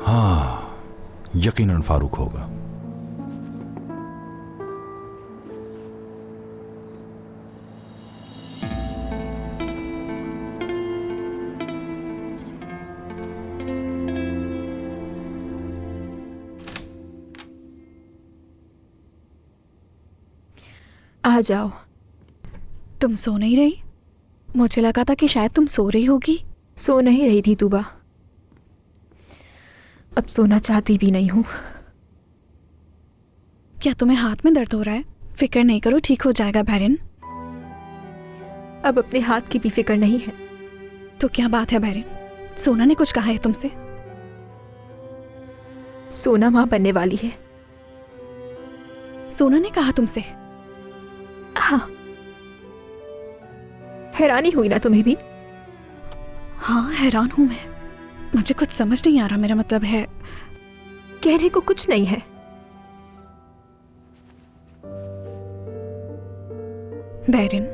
हाँ, यकीनन फारूक होगा। आ जाओ। तुम सो नहीं रही? मुझे लगा था कि शायद तुम सो रही होगी। सो नहीं रही थी तूबा, अब सोना चाहती भी नहीं हूँ। क्या तुम्हें हाथ में दर्द हो रहा है? फिक्र नहीं करो, ठीक हो जाएगा बैरिन। अब अपने हाथ की भी फिक्र नहीं है। तो क्या बात है बैरिन? सोना ने कुछ कहा है तुमसे? सोना माँ बनने वाली है। सोना ने कहा तुमसे? हाँ। हैरानी हुई ना तुम्हें भी? हाँ, हैरान हूं मैं। मुझे कुछ समझ नहीं आ रहा। मेरा मतलब है, कहने को कुछ नहीं है। बैरिन